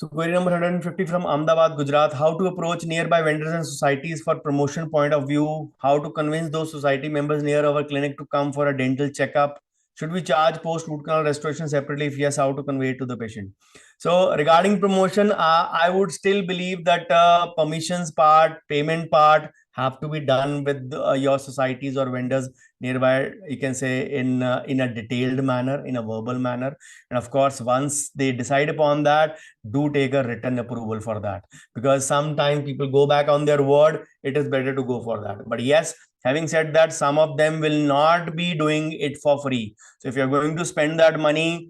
So query number 150 from Ahmedabad, Gujarat. How to approach nearby vendors and societies for promotion point of view? How to convince those society members near our clinic to come for a dental checkup? Should we charge post root canal restoration separately? If yes, how to convey it to the patient? So regarding promotion, I would still believe that permissions part, payment part have to be done with your societies or vendors nearby. You can say in a detailed manner, in a verbal manner, and of course, once they decide upon that, do take a written approval for that, because sometimes people go back on their word. It is better to go for that. But yes, having said that, some of them will not be doing it for free. So if you're going to spend that money,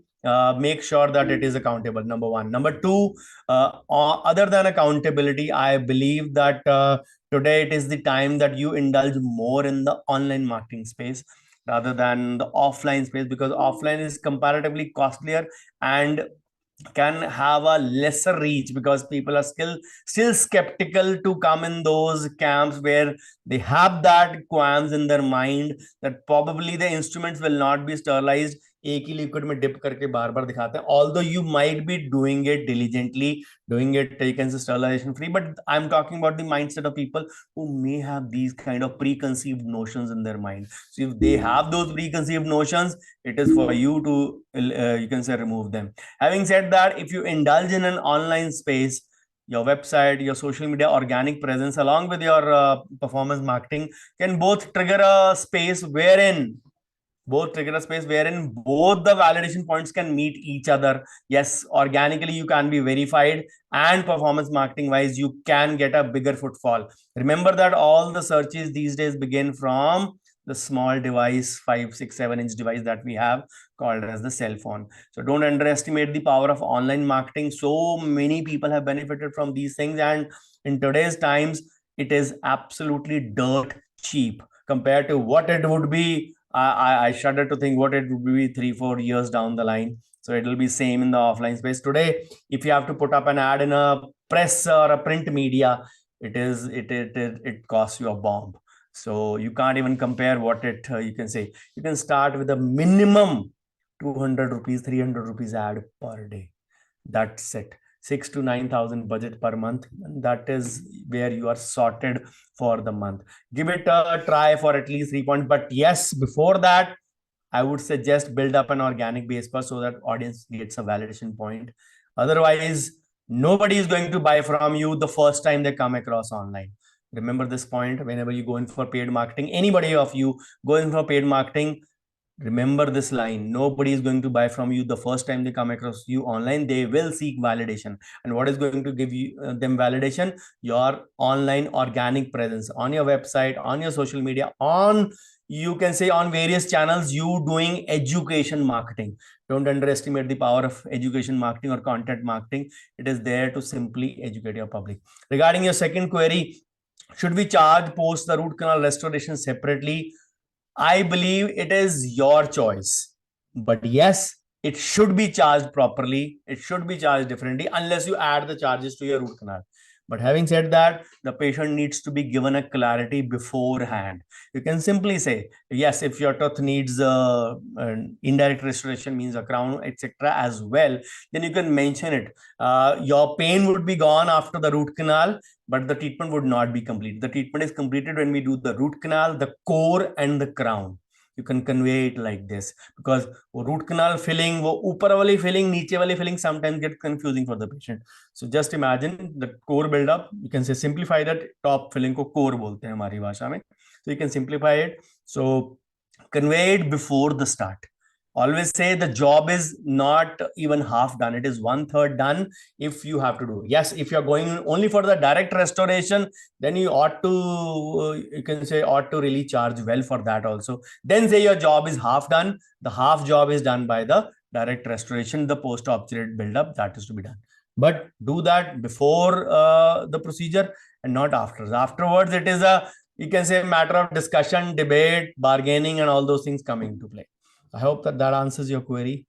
make sure that it is accountable, number one. Number two, other than accountability, I believe that today it is the time that you indulge more in the online marketing space rather than the offline space, because offline is comparatively costlier and can have a lesser reach, because people are still skeptical to come in those camps where they have that qualms in their mind that probably the instruments will not be sterilized. एक ही liquid में dip करके बार बार दिखाते हैं, although you might be doing it diligently, doing it, you can say, sterilization free, but I'm talking about the mindset of people who may have these kind of preconceived notions in their mind. So if they have those preconceived notions, it is for you to you can say remove them. Having said that, if you indulge in an online space, your website, your social media organic presence, along with your performance marketing, can both trigger a space wherein both the validation points can meet each other. Yes, organically you can be verified, and performance marketing wise you can get a bigger footfall. Remember that all the searches these days begin from the small device, 5, 6, 7-inch device that we have called as the cell phone. So don't underestimate the power of online marketing. So many people have benefited from these things, and in today's times it is absolutely dirt cheap compared to what it would be. I shudder to think what it would be 3-4 years down the line. So it will be same in the offline space. Today, if you have to put up an ad in a press or a print media, it costs you a bomb. So you can't even compare what it you can say. You can start with a minimum 200 rupees, 300 rupees ad per day. That's it. 6,000 to 9,000 budget per month. That is where you are sorted for the month. Give it a try for at least 3 points. But yes, before that, I would suggest build up an organic base first so that audience gets a validation point. Otherwise, nobody is going to buy from you the first time they come across online. Remember this point whenever you go in for paid marketing. Anybody of you go in for paid marketing, remember this line: nobody is going to buy from you the first time they come across you online. They will seek validation. And what is going to give you them validation? Your online organic presence on your website, on your social media, on, you can say, on various channels, you doing education marketing. Don't underestimate the power of education marketing or content marketing. It is there to simply educate your public. Regarding your second query, should we charge post the root canal restoration separately? I believe it is your choice. But yes, it should be charged properly. It should be charged differently unless you add the charges to your root canal. But having said that, the patient needs to be given a clarity beforehand. You can simply say, yes, if your tooth needs an indirect restoration, means a crown, etc. as well, then you can mention it. Your pain would be gone after the root canal, but the treatment would not be complete. The treatment is completed when we do the root canal, the core, and the crown. You can convey it like this, because root canal filling, वो ऊपर वाली filling, नीचे वाली filling sometimes get confusing for the patient. So just imagine the core buildup. You can say simplify that. Top filling को core बोलते हैं हमारी भाषा में. So you can simplify it. So convey it before the start. Always say the job is not even half done. It is 1/3 done if you have to do. Yes, if you're going only for the direct restoration, then you ought to, you can say, ought to really charge well for that also. Then say your job is half done. The half job is done by the direct restoration, the post-obturate buildup that is to be done. But do that before the procedure and not after. Afterwards, it is a, you can say, matter of discussion, debate, bargaining, and all those things coming into play. I hope that answers your query.